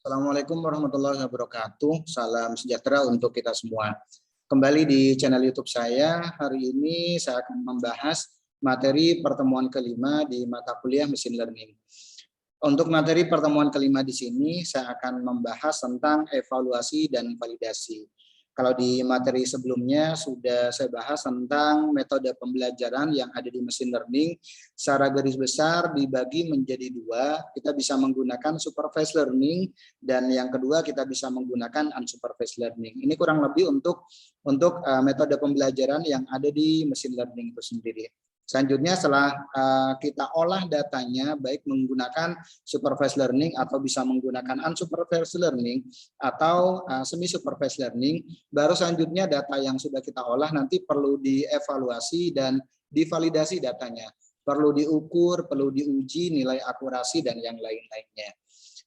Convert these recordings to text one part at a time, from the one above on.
Assalamualaikum warahmatullahi wabarakatuh. Salam sejahtera untuk kita semua. Kembali di channel YouTube saya. Hari ini saya akan membahas materi pertemuan kelima di mata kuliah Machine Learning. Untuk materi pertemuan kelima di sini, saya akan membahas tentang evaluasi dan validasi. Kalau di materi sebelumnya sudah saya bahas tentang metode pembelajaran yang ada di machine learning. Secara garis besar dibagi menjadi dua, kita bisa menggunakan supervised learning dan yang kedua kita bisa menggunakan unsupervised learning. Ini kurang lebih untuk metode pembelajaran yang ada di machine learning itu sendiri. Selanjutnya setelah kita olah datanya baik menggunakan supervised learning atau bisa menggunakan unsupervised learning atau semi supervised learning, baru selanjutnya data yang sudah kita olah nanti perlu dievaluasi dan divalidasi datanya. Perlu diukur, perlu diuji nilai akurasi dan yang lain-lainnya.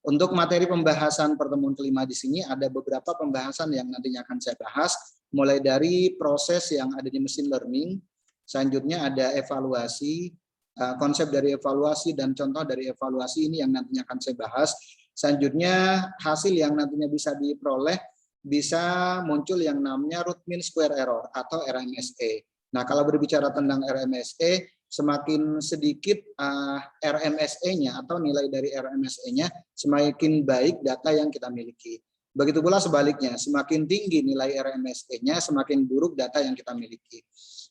Untuk materi pembahasan pertemuan kelima di sini ada beberapa pembahasan yang nantinya akan saya bahas, mulai dari proses yang ada di machine learning. Selanjutnya ada evaluasi, konsep dari evaluasi dan contoh dari evaluasi ini yang nantinya akan saya bahas. Selanjutnya hasil yang nantinya bisa diperoleh bisa muncul yang namanya root mean square error atau RMSE. Nah, kalau berbicara tentang RMSE, semakin sedikit RMSE-nya atau nilai dari RMSE-nya, semakin baik data yang kita miliki. Begitu pula sebaliknya, semakin tinggi nilai RMSE-nya, semakin buruk data yang kita miliki.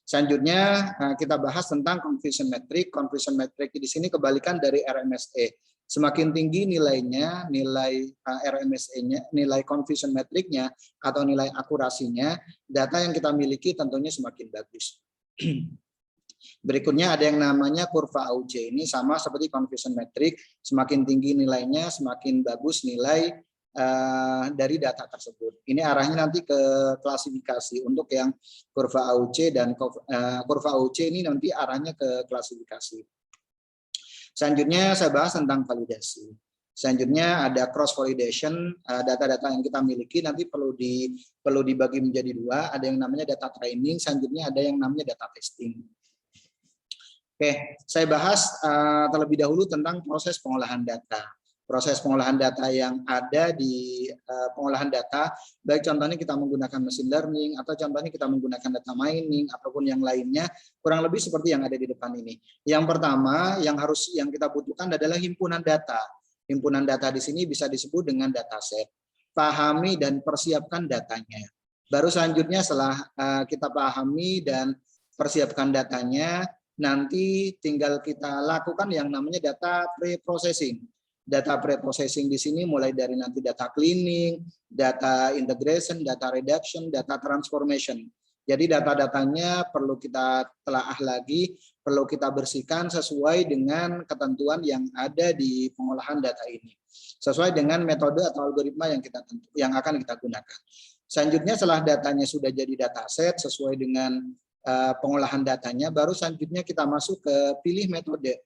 Selanjutnya kita bahas tentang confusion metric. Confusion metric di sini kebalikan dari RMSE. Semakin tinggi nilainya, nilai RMSE-nya, nilai confusion metric-nya atau nilai akurasinya, data yang kita miliki tentunya semakin bagus. Berikutnya ada yang namanya kurva AUC. Ini sama seperti confusion metric. Semakin tinggi nilainya, semakin bagus nilai dari data tersebut. Ini arahnya nanti ke klasifikasi untuk yang kurva AUC dan kurva AUC ini nanti arahnya ke klasifikasi. Selanjutnya saya bahas tentang validasi. Selanjutnya ada cross validation, data-data yang kita miliki nanti perlu dibagi menjadi dua, ada yang namanya data training, selanjutnya ada yang namanya data testing. Oke, saya bahas terlebih dahulu tentang proses pengolahan data. Proses pengolahan data yang ada di pengolahan data, baik contohnya kita menggunakan machine learning, atau contohnya kita menggunakan data mining, ataupun yang lainnya, kurang lebih seperti yang ada di depan ini. Yang pertama, yang kita butuhkan adalah himpunan data. Himpunan data di sini bisa disebut dengan dataset. Pahami dan persiapkan datanya. Baru selanjutnya setelah kita pahami dan persiapkan datanya, nanti tinggal kita lakukan yang namanya data pre-processing. Data pre-processing di sini mulai dari nanti data cleaning, data integration, data reduction, data transformation. Jadi data-datanya perlu kita telaah lagi, perlu kita bersihkan sesuai dengan ketentuan yang ada di pengolahan data ini. Sesuai dengan metode atau algoritma yang akan kita gunakan. Selanjutnya setelah datanya sudah jadi dataset sesuai dengan pengolahan datanya, baru selanjutnya kita masuk ke pilih metode.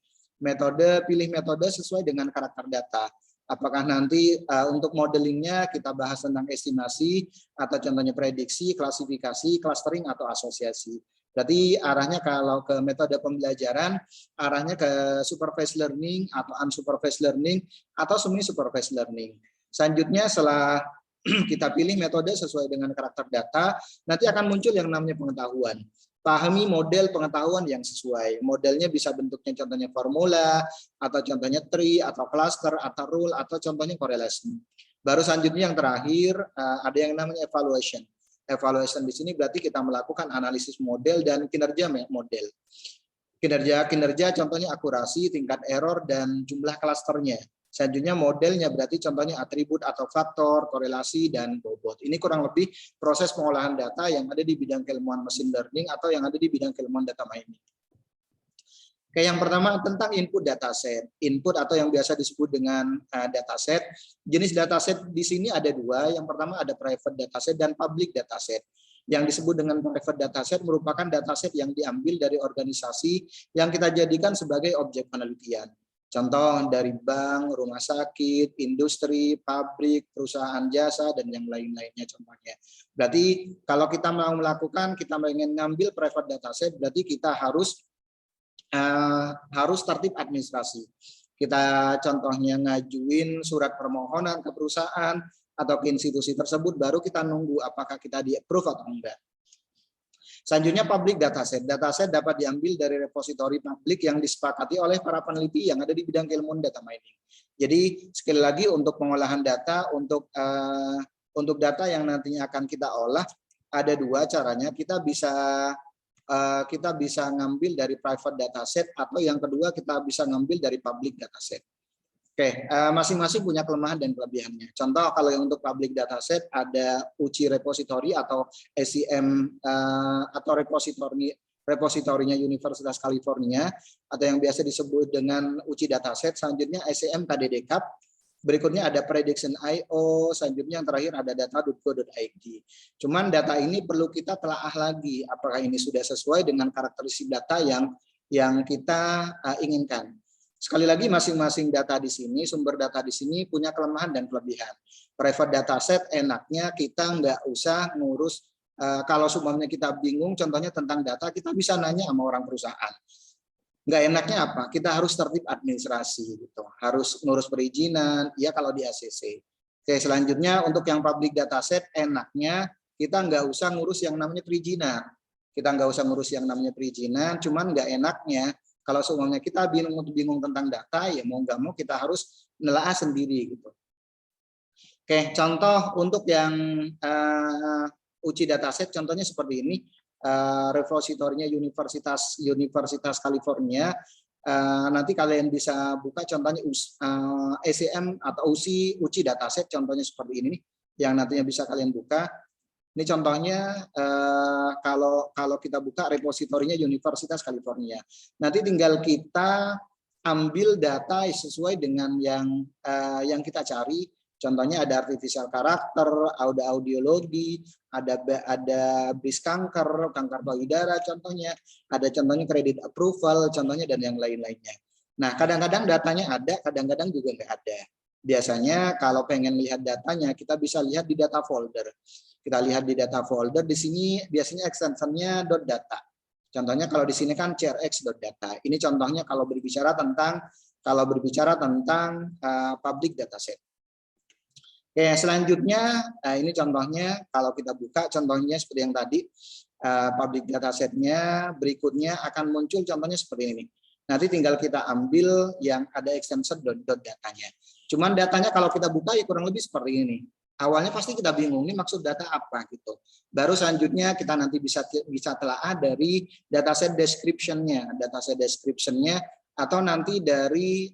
Pilih metode sesuai dengan karakter data. Apakah nanti untuk modelingnya kita bahas tentang estimasi, atau contohnya prediksi, klasifikasi, clustering, atau asosiasi. Berarti arahnya kalau ke metode pembelajaran, arahnya ke supervised learning, atau unsupervised learning, atau semi supervised learning. Selanjutnya setelah kita pilih metode sesuai dengan karakter data, nanti akan muncul yang namanya pengetahuan. Pahami model pengetahuan yang sesuai. Modelnya bisa bentuknya contohnya formula, atau contohnya tree, atau cluster, atau rule, atau contohnya korelasi. Baru selanjutnya yang terakhir ada yang namanya evaluation. Evaluation di sini berarti kita melakukan analisis model dan kinerja model. Kinerja contohnya akurasi, tingkat error, dan jumlah klasternya. Selanjutnya modelnya berarti contohnya atribut atau faktor, korelasi, dan bobot. Ini kurang lebih proses pengolahan data yang ada di bidang keilmuan machine learning atau yang ada di bidang keilmuan data mining. Oke, yang pertama tentang input dataset. Input atau yang biasa disebut dengan dataset. Jenis dataset di sini ada dua. Yang pertama ada private dataset dan public dataset. Yang disebut dengan private dataset merupakan dataset yang diambil dari organisasi yang kita jadikan sebagai objek penelitian. Contoh dari bank, rumah sakit, industri, pabrik, perusahaan jasa, dan yang lain-lainnya contohnya. Berarti kalau kita mau melakukan, kita ingin ngambil private dataset, berarti kita harus tertib administrasi. Kita contohnya ngajuin surat permohonan ke perusahaan atau ke institusi tersebut, baru kita nunggu apakah kita di-approve atau enggak. Selanjutnya public dataset. Dataset dapat diambil dari repositori publik yang disepakati oleh para peneliti yang ada di bidang keilmuan data mining. Jadi sekali lagi untuk pengolahan data, untuk data yang nantinya akan kita olah, ada dua caranya. Kita bisa ngambil dari private dataset, atau yang kedua kita bisa ngambil dari public dataset. Oke, masing-masing punya kelemahan dan kelebihannya. Contoh kalau yang untuk public dataset ada UCI repository atau SCM atau repositorinya Universitas California, atau yang biasa disebut dengan UCI dataset. Selanjutnya SCM KDD Cup. Berikutnya ada prediction.io, selanjutnya yang terakhir ada data.go.id. Cuman data ini perlu kita telaah lagi, apakah ini sudah sesuai dengan karakteristik data yang kita inginkan. Sekali lagi masing-masing data di sini, sumber data di sini punya kelemahan dan kelebihan. Private dataset enaknya kita nggak usah ngurus, kalau semuanya kita bingung, contohnya tentang data, kita bisa nanya sama orang perusahaan. Nggak enaknya apa? Kita harus tertib administrasi gitu, harus ngurus perizinan, ya kalau di ACC. Oke, selanjutnya untuk yang public dataset enaknya kita nggak usah ngurus yang namanya perizinan. Cuman nggak enaknya kalau semuanya kita bingung tentang data, ya mau nggak mau kita harus nelaah sendiri gitu. Oke, contoh untuk yang UCI dataset, contohnya seperti ini. Repositorinya Universitas California. Nanti kalian bisa buka contohnya SCM atau UCI dataset, contohnya seperti ini yang nantinya bisa kalian buka. Ini contohnya kalau kita buka repositorinya Universitas California. Nanti tinggal kita ambil data sesuai dengan yang kita cari. Contohnya ada artificial karakter, ada audiologi, ada bis kanker payudara contohnya, ada contohnya kredit approval contohnya, dan yang lain-lainnya. Nah, kadang-kadang datanya ada, kadang-kadang juga nggak ada. Biasanya kalau pengen lihat datanya, kita bisa lihat di data folder. Kita lihat di data folder, di sini biasanya extensionnya .data. Contohnya kalau di sini kan crx.data. Ini contohnya kalau berbicara tentang public dataset. Oke, selanjutnya ini contohnya kalau kita buka contohnya seperti yang tadi, public datasetnya berikutnya akan muncul contohnya seperti ini. Nanti tinggal kita ambil yang ada extension .datanya. Cuman datanya kalau kita buka ya kurang lebih seperti ini. Awalnya pasti kita bingung ini maksud data apa gitu. Baru selanjutnya kita nanti bisa telaah dari dataset description-nya, atau nanti dari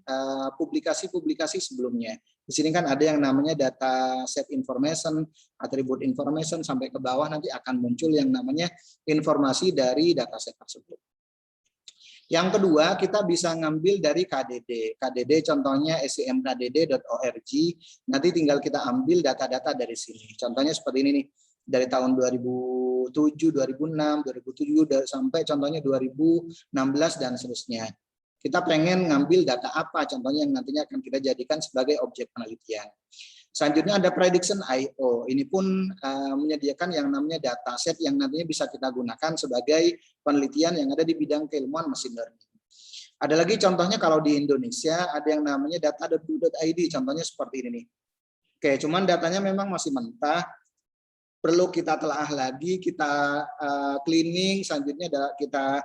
publikasi-publikasi sebelumnya. Di sini kan ada yang namanya data set information, attribute information, sampai ke bawah nanti akan muncul yang namanya informasi dari dataset tersebut. Yang kedua, kita bisa ngambil dari KDD. KDD contohnya scmkdd.org. Nanti tinggal kita ambil data-data dari sini. Contohnya seperti ini nih. Dari tahun 2007, 2006, 2007 sampai contohnya 2016 dan seterusnya. Kita pengen ngambil data apa, contohnya yang nantinya akan kita jadikan sebagai objek penelitian. Selanjutnya ada prediction.io. Ini pun menyediakan yang namanya dataset yang nantinya bisa kita gunakan sebagai penelitian yang ada di bidang keilmuan machine learning. Ada lagi contohnya kalau di Indonesia ada yang namanya data.go.id, contohnya seperti ini nih. Oke, cuman datanya memang masih mentah, perlu kita telaah lagi, kita cleaning, selanjutnya kita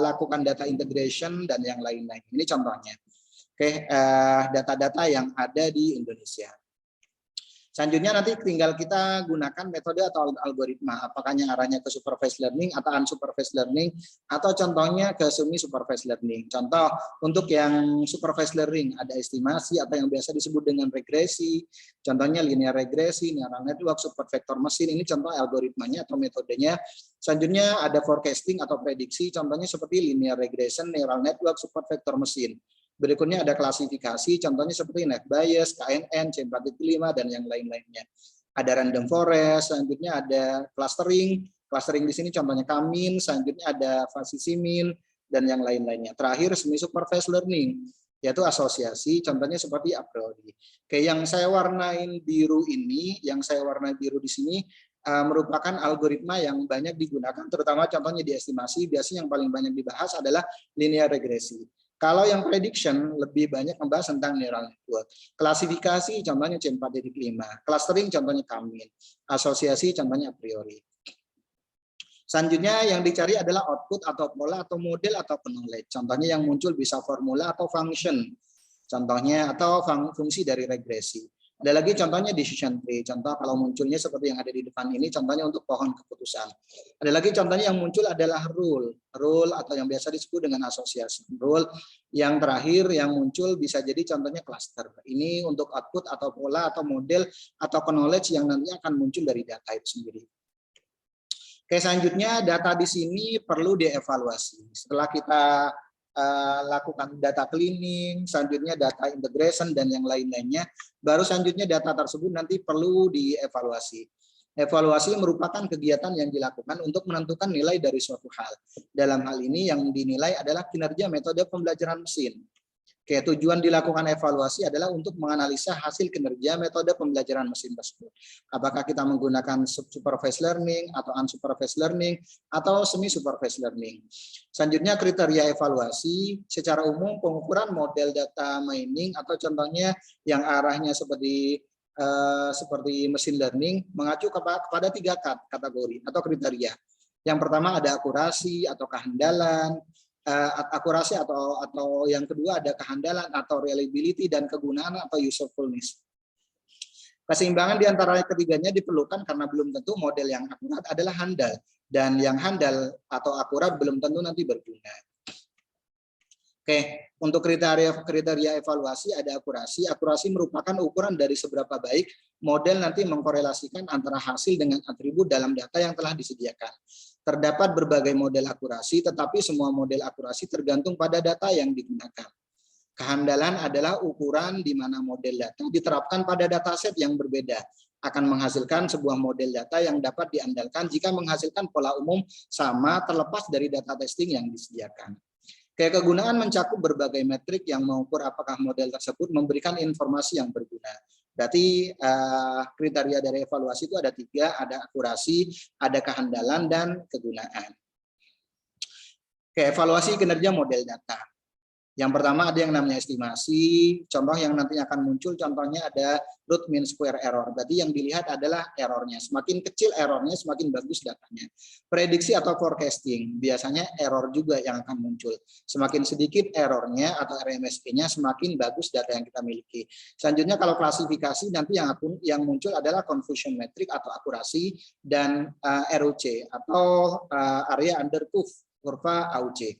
lakukan data integration dan yang lain-lain. Ini contohnya. Oke, data-data yang ada di Indonesia. Selanjutnya nanti tinggal kita gunakan metode atau algoritma, apakah yang arahnya ke supervised learning atau unsupervised learning, atau contohnya ke semi supervised learning. Contoh untuk yang supervised learning ada estimasi atau yang biasa disebut dengan regresi, contohnya linear regresi, neural network, super vector machine. Ini contoh algoritmanya atau metodenya. Selanjutnya ada forecasting atau prediksi, contohnya seperti linear regression, neural network, super vector machine. Berikutnya ada klasifikasi, contohnya seperti net bias, KNN, chain probability 5, dan yang lain-lainnya. Ada random forest, selanjutnya ada clustering. Clustering di sini contohnya K-mean, selanjutnya ada Fuzzy-C-mean, dan yang lain-lainnya. Terakhir semi supervised learning, yaitu asosiasi, contohnya seperti a priori. Oke, yang saya warnain biru ini, di sini merupakan algoritma yang banyak digunakan, terutama contohnya di estimasi. Biasanya yang paling banyak dibahas adalah linear regresi. Kalau yang prediction lebih banyak membahas tentang neural network. Klasifikasi contohnya C4.5, clustering contohnya K-mean, asosiasi contohnya a priori. Selanjutnya yang dicari adalah output atau pola atau model atau knowledge. Contohnya yang muncul bisa formula atau function. Contohnya atau fungsi dari regresi. Ada lagi contohnya decision tree. Contoh kalau munculnya seperti yang ada di depan ini, contohnya untuk pohon keputusan. Ada lagi contohnya yang muncul adalah rule atau yang biasa disebut dengan asosiasi. Rule yang terakhir yang muncul bisa jadi contohnya cluster. Ini untuk output atau pola atau model atau knowledge yang nantinya akan muncul dari data itu sendiri. Oke, selanjutnya data di sini perlu dievaluasi. Setelah kita lakukan data cleaning, selanjutnya data integration dan yang lain-lainnya, baru selanjutnya data tersebut nanti perlu dievaluasi. Evaluasi merupakan kegiatan yang dilakukan untuk menentukan nilai dari suatu hal. Dalam hal ini yang dinilai adalah kinerja metode pembelajaran mesin. Oke, tujuan dilakukan evaluasi adalah untuk menganalisa hasil kinerja metode pembelajaran mesin tersebut. Apakah kita menggunakan supervised learning atau unsupervised learning atau semi supervised learning. Selanjutnya kriteria evaluasi secara umum pengukuran model data mining atau contohnya yang arahnya seperti machine learning mengacu kepada 3 kategori atau kriteria. Yang pertama ada akurasi atau kehandalan. Akurasi atau yang kedua ada kehandalan atau reliability dan kegunaan atau usefulness. Keseimbangan di antara ketiganya diperlukan karena belum tentu model yang akurat adalah handal dan yang handal atau akurat belum tentu nanti berguna. Oke, untuk kriteria evaluasi ada akurasi. Akurasi merupakan ukuran dari seberapa baik model nanti mengkorelasikan antara hasil dengan atribut dalam data yang telah disediakan. Terdapat berbagai model akurasi, tetapi semua model akurasi tergantung pada data yang digunakan. Kehandalan adalah ukuran di mana model data diterapkan pada dataset yang berbeda, akan menghasilkan sebuah model data yang dapat diandalkan jika menghasilkan pola umum sama terlepas dari data testing yang disediakan. Kegunaan mencakup berbagai metrik yang mengukur apakah model tersebut memberikan informasi yang berguna. Berarti kriteria dari evaluasi itu ada 3, ada akurasi, ada kehandalan, dan kegunaan. Oke, evaluasi kinerja model data. Yang pertama ada yang namanya estimasi, contoh yang nanti akan muncul contohnya ada root mean square error. Berarti yang dilihat adalah errornya. Semakin kecil errornya semakin bagus datanya. Prediksi atau forecasting, biasanya error juga yang akan muncul. Semakin sedikit errornya atau RMSE-nya semakin bagus data yang kita miliki. Selanjutnya kalau klasifikasi nanti yang muncul adalah confusion metric atau akurasi dan ROC atau area under curve, kurva AUC.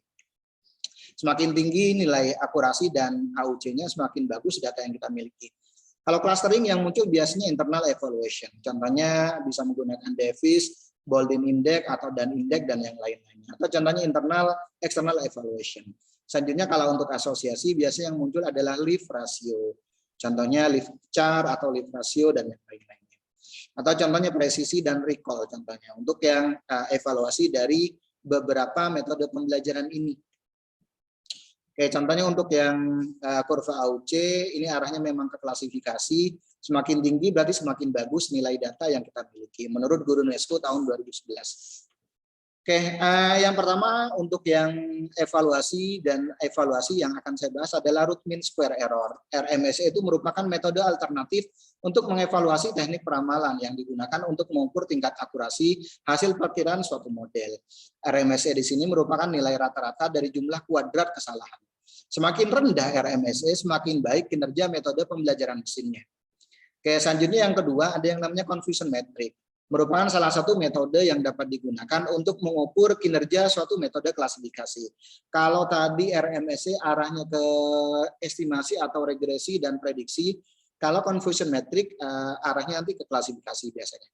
Semakin tinggi nilai akurasi dan AUC-nya semakin bagus data yang kita miliki. Kalau clustering yang muncul biasanya internal evaluation. Contohnya bisa menggunakan Davis, Baldwin Index atau Dan Index dan yang lain-lainnya. Atau contohnya external evaluation. Selanjutnya kalau untuk asosiasi biasanya yang muncul adalah leaf ratio. Contohnya leaf chart atau leaf ratio dan yang lain-lainnya. Atau contohnya presisi dan recall contohnya untuk yang evaluasi dari beberapa metode pembelajaran ini. Oke, contohnya untuk yang kurva AUC ini arahnya memang ke klasifikasi, semakin tinggi berarti semakin bagus nilai data yang kita miliki menurut Guru UNESCO tahun 2011. Oke, yang pertama untuk yang evaluasi yang akan saya bahas adalah root mean square error. RMSE itu merupakan metode alternatif untuk mengevaluasi teknik peramalan yang digunakan untuk mengukur tingkat akurasi hasil perkiraan suatu model. RMSE di sini merupakan nilai rata-rata dari jumlah kuadrat kesalahan. Semakin rendah RMSE, semakin baik kinerja metode pembelajaran mesinnya. Oke, selanjutnya yang kedua ada yang namanya confusion metric. Merupakan salah satu metode yang dapat digunakan untuk mengukur kinerja suatu metode klasifikasi. Kalau tadi RMSE arahnya ke estimasi atau regresi dan prediksi, kalau confusion metric arahnya nanti ke klasifikasi biasanya.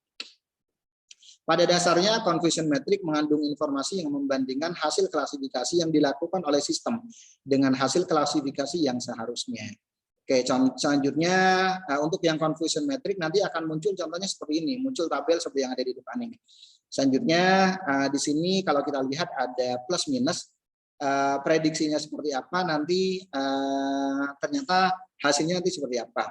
Pada dasarnya confusion metric mengandung informasi yang membandingkan hasil klasifikasi yang dilakukan oleh sistem dengan hasil klasifikasi yang seharusnya. Oke, selanjutnya untuk yang confusion metric nanti akan muncul contohnya seperti ini, muncul tabel seperti yang ada di depan ini. Selanjutnya di sini kalau kita lihat ada plus minus, prediksinya seperti apa, nanti ternyata hasilnya nanti seperti apa.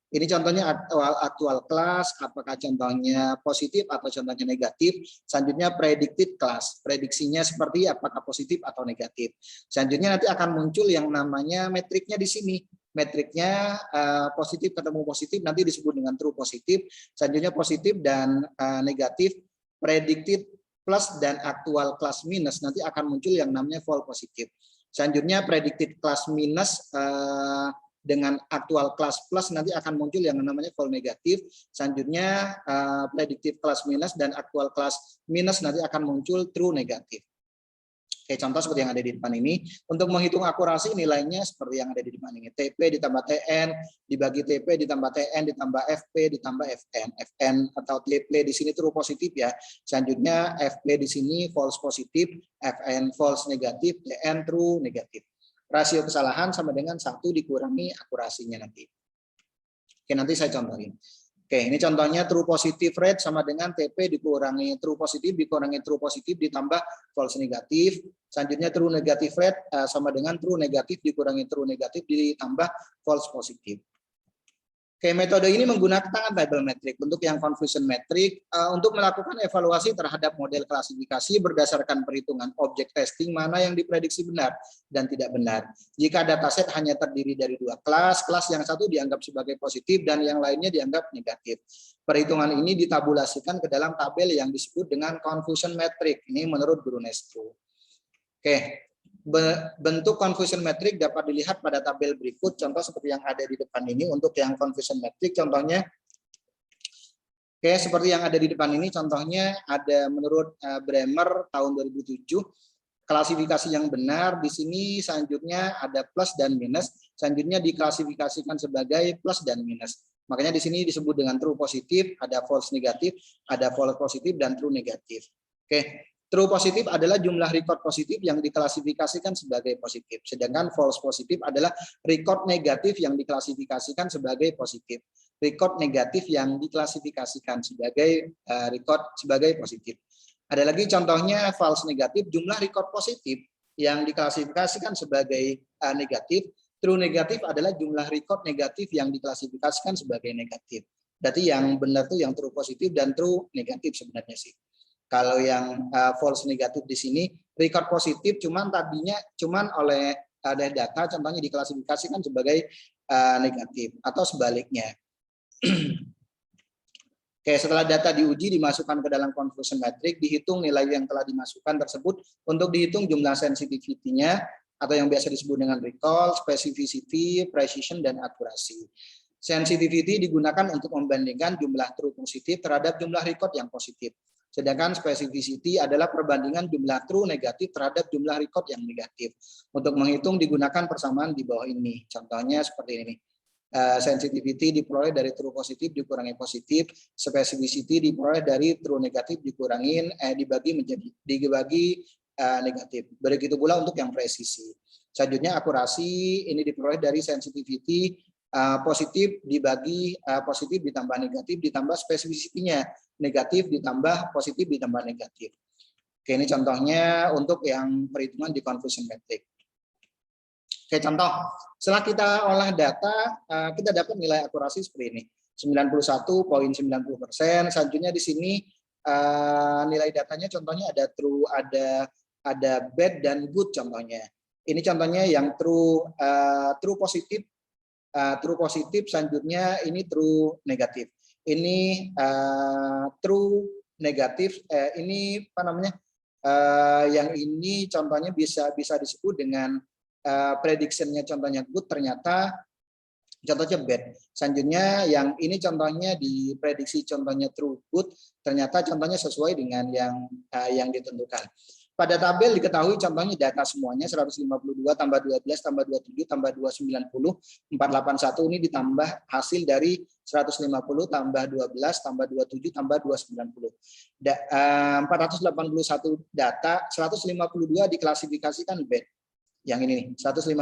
Ini contohnya aktual kelas, apakah contohnya positif atau contohnya negatif. Selanjutnya predicted class, prediksinya seperti apakah positif atau negatif. Selanjutnya nanti akan muncul yang namanya metriknya di sini. Metriknya positif ketemu positif nanti disebut dengan true positif. Selanjutnya positif dan negatif, predicted plus dan aktual class minus nanti akan muncul yang namanya false positif. Selanjutnya predicted class minus dengan aktual class plus nanti akan muncul yang namanya false negatif. Selanjutnya predictive class minus dan aktual class minus nanti akan muncul true negatif. Oke, contoh seperti yang ada di depan ini. Untuk menghitung akurasi nilainya seperti yang ada di depan ini. TP ditambah TN, dibagi TP ditambah TN, ditambah FP, ditambah FN. FN atau TP di sini true positif ya. Selanjutnya FP di sini false positif, FN false negatif, TN true negatif. Rasio kesalahan sama dengan 1 dikurangi akurasinya nanti. Oke, nanti saya contohin. Oke, ini contohnya true positive rate sama dengan TP dikurangi true positif dikurangi true positif ditambah false negatif. Selanjutnya true negative rate sama dengan true negatif dikurangi true negatif ditambah false positif. Oke, metode ini menggunakan table metric. Untuk yang confusion metric, untuk melakukan evaluasi terhadap model klasifikasi berdasarkan perhitungan objek testing mana yang diprediksi benar dan tidak benar. Jika dataset hanya terdiri dari 2 kelas, kelas yang satu dianggap sebagai positif dan yang lainnya dianggap negatif. Perhitungan ini ditabulasikan ke dalam tabel yang disebut dengan confusion metric. Ini menurut Guru Nestro. Oke. Bentuk confusion metric dapat dilihat pada tabel berikut, contoh seperti yang ada di depan ini. Untuk yang confusion metric contohnya, oke, seperti yang ada di depan ini contohnya ada menurut Bremer tahun 2007, klasifikasi yang benar di sini selanjutnya ada plus dan minus, selanjutnya diklasifikasikan sebagai plus dan minus. Makanya di sini disebut dengan true positif, ada false negatif, ada false positif dan true negatif. Oke. True positif adalah jumlah record positif yang diklasifikasikan sebagai positif. Sedangkan false positif adalah record negatif yang diklasifikasikan sebagai positif. Record negatif yang diklasifikasikan sebagai record sebagai positif. Ada lagi contohnya false negatif, jumlah record positif yang diklasifikasikan sebagai negatif. True negatif adalah jumlah record negatif yang diklasifikasikan sebagai negatif. Berarti yang benar tuh yang true positif dan true negatif sebenarnya sih. Kalau yang false negatif di sini record positif cuman tadinya oleh ada data contohnya diklasifikasikan sebagai negatif atau sebaliknya. Oke, setelah data diuji dimasukkan ke dalam confusion metric, dihitung nilai yang telah dimasukkan tersebut untuk dihitung jumlah sensitivity-nya atau yang biasa disebut dengan recall, specificity, precision dan akurasi. Sensitivity digunakan untuk membandingkan jumlah true positif terhadap jumlah record yang positif. Sedangkan specificity adalah perbandingan jumlah true negatif terhadap jumlah record yang negatif. Untuk menghitung digunakan persamaan di bawah ini. Contohnya seperti ini. Sensitivity diperoleh dari true positif dikurangi positif, specificity diperoleh dari true negatif dibagi negatif. Begitu pula untuk yang presisi. Selanjutnya akurasi ini diperoleh dari sensitivity positif dibagi positif ditambah negatif ditambah spesifisitinya negatif ditambah positif ditambah negatif. Oke, ini contohnya untuk yang perhitungan di confusion metric. Oke, contoh setelah kita olah data kita dapat nilai akurasi seperti ini 91,90%. Selanjutnya di sini nilai datanya contohnya ada true, ada bad dan good contohnya. Ini contohnya yang true positif. True positif, selanjutnya ini true negatif. Ini true negatif, ini apa namanya? Yang ini contohnya bisa disebut dengan prediction-nya contohnya good, ternyata contohnya bad. Selanjutnya yang ini contohnya diprediksi contohnya true good, ternyata contohnya sesuai dengan yang ditentukan. Pada tabel diketahui contohnya data semuanya 152 tambah 12 tambah 27 tambah 290 481 ini ditambah hasil dari 150 tambah 12 tambah 27 tambah 290. 481 data, 152 diklasifikasikan bad. Yang ini nih, 152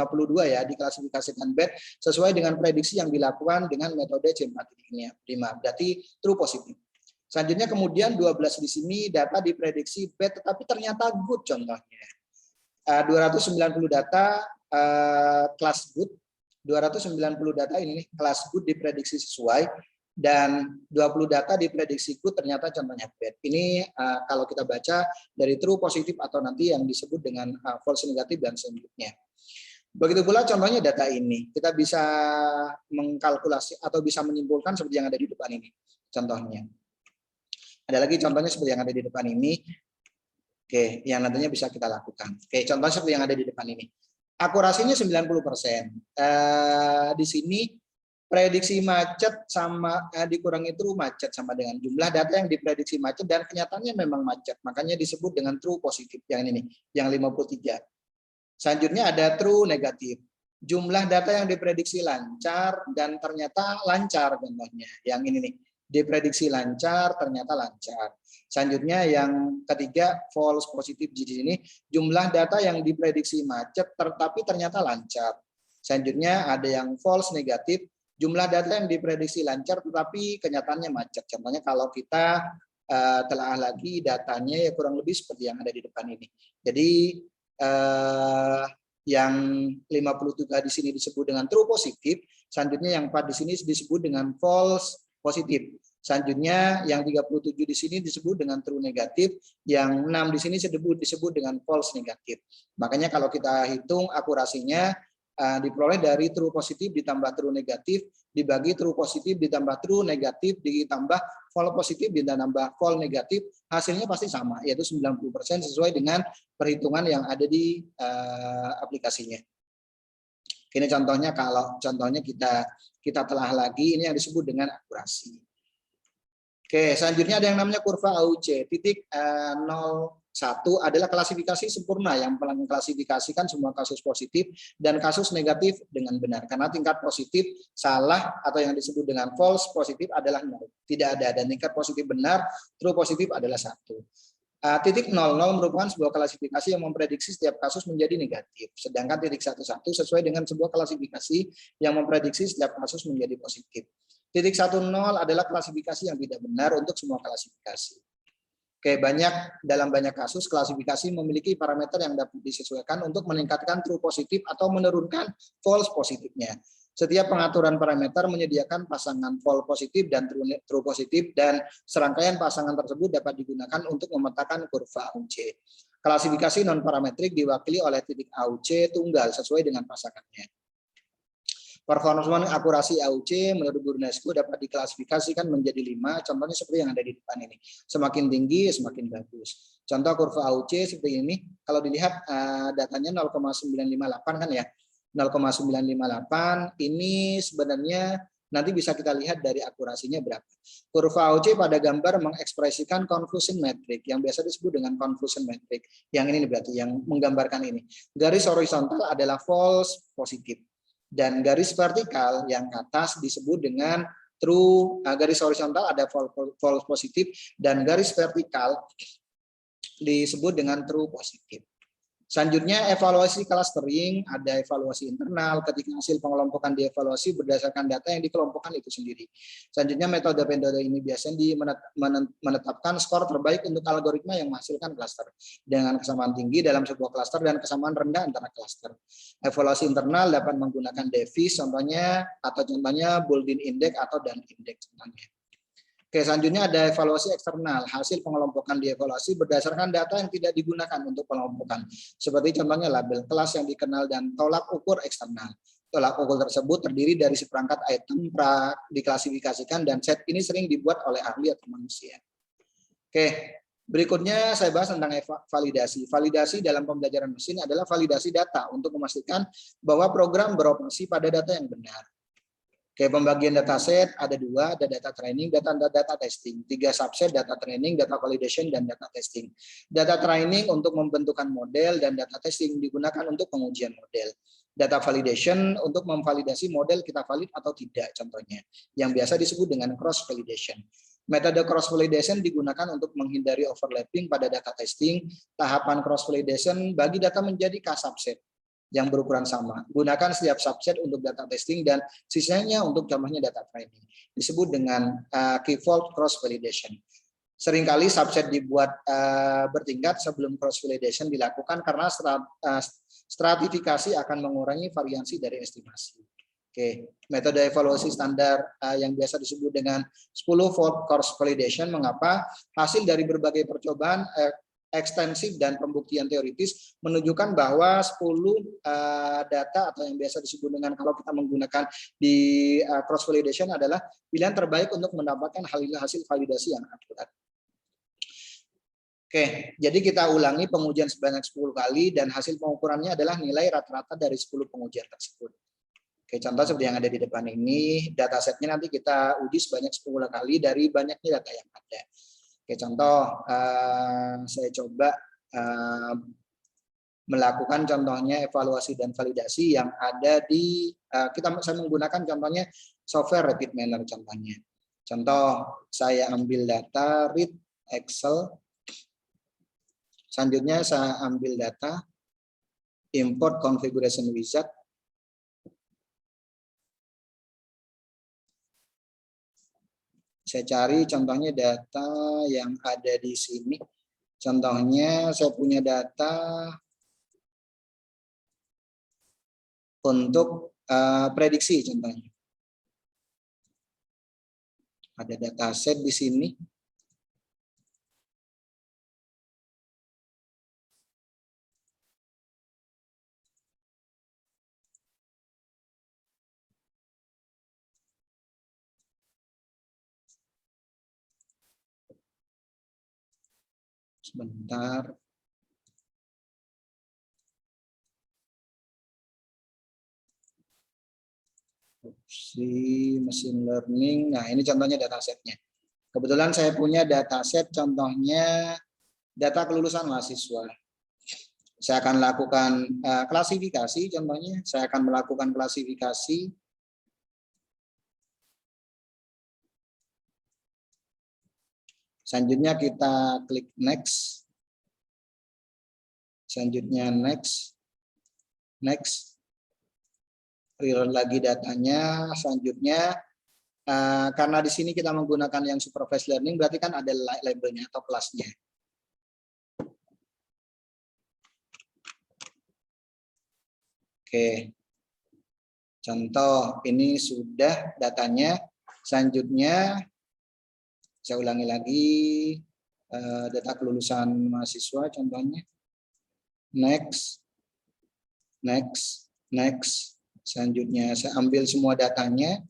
ya diklasifikasikan bad sesuai dengan prediksi yang dilakukan dengan metode C45. Berarti true positif. Selanjutnya kemudian 12 di sini data diprediksi bad tetapi ternyata good contohnya. 290 data kelas good 290 data ini nih, kelas good diprediksi sesuai, dan 20 data diprediksi good ternyata contohnya bad. Ini kalau kita baca dari true positif atau nanti yang disebut dengan false negatif dan selanjutnya. Begitu pula contohnya data ini, kita bisa mengkalkulasi atau bisa menyimpulkan seperti yang ada di depan ini. Contohnya. Ada lagi contohnya seperti yang ada di depan ini. Oke, yang nantinya bisa kita lakukan. Oke, contohnya seperti yang ada di depan ini. Akurasinya 90%. Di sini prediksi macet sama dikurangi true macet sama dengan jumlah data yang diprediksi macet dan kenyataannya memang macet. Makanya disebut dengan true positif yang ini, yang 53. Selanjutnya ada true negatif. Jumlah data yang diprediksi lancar dan ternyata lancar contohnya. Yang ini nih, diprediksi lancar ternyata lancar. Selanjutnya yang ketiga false positif di sini, jumlah data yang diprediksi macet tetapi ternyata lancar. Selanjutnya ada yang false negatif, jumlah data yang diprediksi lancar tetapi kenyataannya macet. Contohnya kalau kita telah lagi datanya ya kurang lebih seperti yang ada di depan ini. Jadi yang 53 di sini disebut dengan true positif, selanjutnya yang 4 di sini disebut dengan false positif. Selanjutnya yang 37 di sini disebut dengan true negatif, yang 6 di sini disebut dengan false negatif. Makanya kalau kita hitung akurasinya diperoleh dari true positif ditambah true negatif dibagi true positif ditambah true negatif ditambah false positif ditambah false negatif, hasilnya pasti sama, yaitu 90% sesuai dengan perhitungan yang ada di aplikasinya. Ini contohnya, kalau contohnya kita telah lagi, ini yang disebut dengan akurasi. Oke, selanjutnya ada yang namanya kurva AUC. Titik 01 adalah klasifikasi sempurna yang mengklasifikasikan semua kasus positif dan kasus negatif dengan benar. Karena tingkat positif salah atau yang disebut dengan false positif adalah 0. Tidak ada. Dan tingkat positif benar, true positif adalah 1. Titik 00 merupakan sebuah klasifikasi yang memprediksi setiap kasus menjadi negatif. Sedangkan titik 11 sesuai dengan sebuah klasifikasi yang memprediksi setiap kasus menjadi positif. Titik 10 adalah klasifikasi yang tidak benar untuk semua klasifikasi. Oke, dalam banyak kasus klasifikasi memiliki parameter yang dapat disesuaikan untuk meningkatkan true positif atau menurunkan false positifnya. Setiap pengaturan parameter menyediakan pasangan false positif dan true positif, dan serangkaian pasangan tersebut dapat digunakan untuk memetakan kurva AUC. Klasifikasi non parametrik diwakili oleh titik AUC tunggal sesuai dengan pasangannya. Performance akurasi AUC menurut guru UNESCO dapat diklasifikasikan menjadi 5, contohnya seperti yang ada di depan ini. Semakin tinggi, semakin bagus. Contoh kurva AUC seperti ini, kalau dilihat datanya 0,958 kan ya, 0,958 ini sebenarnya nanti bisa kita lihat dari akurasinya berapa. Kurva AUC pada gambar mengekspresikan confusion metric, yang biasa disebut dengan confusion metric. Yang ini berarti, yang menggambarkan ini. Garis horizontal adalah false positif. Dan garis vertikal yang ke atas disebut dengan true, garis horizontal ada false positif dan garis vertikal disebut dengan true positif. Selanjutnya evaluasi clustering, ada evaluasi internal ketika hasil pengelompokan dievaluasi berdasarkan data yang dikelompokkan itu sendiri. Selanjutnya metode ini biasanya menetapkan skor terbaik untuk algoritma yang menghasilkan cluster dengan kesamaan tinggi dalam sebuah cluster dan kesamaan rendah antara cluster. Evaluasi internal dapat menggunakan devis contohnya Boolean index atau Dan index contohnya. Oke, selanjutnya ada evaluasi eksternal. Hasil pengelompokan dievaluasi berdasarkan data yang tidak digunakan untuk pengelompokan. Seperti contohnya label kelas yang dikenal dan tolak ukur eksternal. Tolak ukur tersebut terdiri dari seperangkat item diklasifikasikan dan set ini sering dibuat oleh ahli atau manusia. Oke, berikutnya saya bahas tentang validasi. Validasi dalam pembelajaran mesin adalah validasi data untuk memastikan bahwa program beroperasi pada data yang benar. Oke, pembagian dataset ada 2, ada data training, data testing. 3 subset, data training, data validation, dan data testing. Data training untuk membentukkan model dan data testing digunakan untuk pengujian model. Data validation untuk memvalidasi model kita valid atau tidak contohnya, yang biasa disebut dengan cross validation. Metode cross validation digunakan untuk menghindari overlapping pada data testing. Tahapan cross validation bagi data menjadi K-subset yang berukuran sama. Gunakan setiap subset untuk data testing dan sisanya untuk contohnya data training. Disebut dengan key-fold cross validation. Seringkali subset dibuat bertingkat sebelum cross validation dilakukan karena stratifikasi akan mengurangi variansi dari estimasi. Oke, metode evaluasi standar yang biasa disebut dengan 10-fold course validation. Mengapa? Hasil dari berbagai percobaan ekstensif dan pembuktian teoritis menunjukkan bahwa 10 data atau yang biasa disebut dengan kalau kita menggunakan di cross validation adalah pilihan terbaik untuk mendapatkan hasil validasi yang akurat. Oke, jadi kita ulangi pengujian sebanyak 10 kali dan hasil pengukurannya adalah nilai rata-rata dari 10 pengujian tersebut. Oke, contoh seperti yang ada di depan ini, datasetnya nanti kita uji sebanyak 10 kali dari banyaknya data yang ada. Oke, contoh saya coba melakukan contohnya evaluasi dan validasi yang ada di saya menggunakan contohnya software Rapid Manner contohnya. Contoh saya ambil data read Excel. Selanjutnya saya ambil data import configuration wizard. Saya cari contohnya data yang ada di sini. Contohnya saya punya data untuk prediksi contohnya. Ada dataset di sini. Sebentar. Opsi machine learning. Nah, ini contohnya datasetnya. Kebetulan saya punya dataset contohnya data kelulusan mahasiswa. Saya akan lakukan klasifikasi contohnya. Saya akan melakukan klasifikasi. Selanjutnya kita klik next. Selanjutnya next. Next. Reload lagi datanya. Selanjutnya karena di sini kita menggunakan yang supervised learning berarti kan ada labelnya atau kelasnya. Oke. Contoh ini sudah datanya. Selanjutnya saya ulangi lagi data kelulusan mahasiswa contohnya. Next. Next. Next. Selanjutnya saya ambil semua datanya.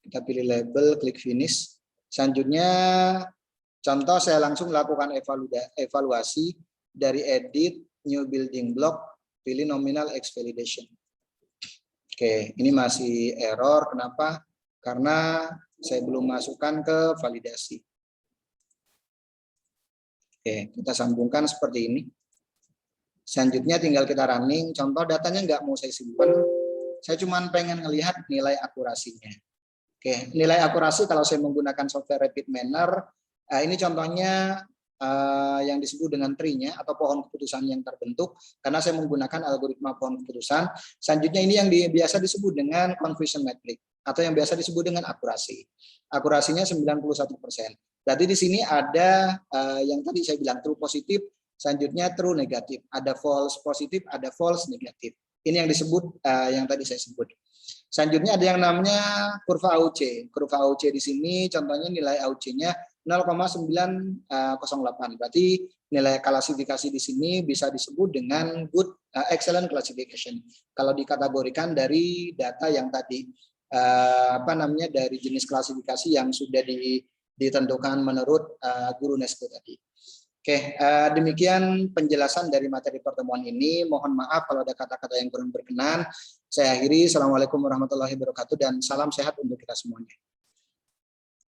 Kita pilih label, klik finish. Selanjutnya contoh saya langsung lakukan evaluasi dari edit, new building block, pilih nominal X validation. Oke, ini masih error. Kenapa? Karena saya belum masukkan ke validasi. Oke, kita sambungkan seperti ini. Selanjutnya tinggal kita running. Contoh datanya nggak mau saya simpan. Saya cuma pengen ngelihat nilai akurasinya. Oke, nilai akurasi kalau saya menggunakan software Rapid Manner, ini contohnya yang disebut dengan tree-nya atau pohon keputusan yang terbentuk karena saya menggunakan algoritma pohon keputusan. Selanjutnya ini yang biasa disebut dengan confusion metric atau yang biasa disebut dengan akurasi. Akurasinya 91%. Berarti di sini ada yang tadi saya bilang true positif, selanjutnya true negatif, ada false positif, ada false negatif. Ini yang disebut yang tadi saya sebut. Selanjutnya ada yang namanya kurva AUC. Kurva AUC di sini contohnya nilai AUC-nya 0,908. Berarti nilai klasifikasi di sini bisa disebut dengan good excellent classification. Kalau dikategorikan dari data yang tadi dari jenis klasifikasi yang sudah ditentukan menurut guru Nesco tadi. Oke, demikian penjelasan dari materi pertemuan ini. Mohon maaf kalau ada kata-kata yang kurang berkenan. Saya akhiri. Assalamualaikum warahmatullahi wabarakatuh dan salam sehat untuk kita semuanya.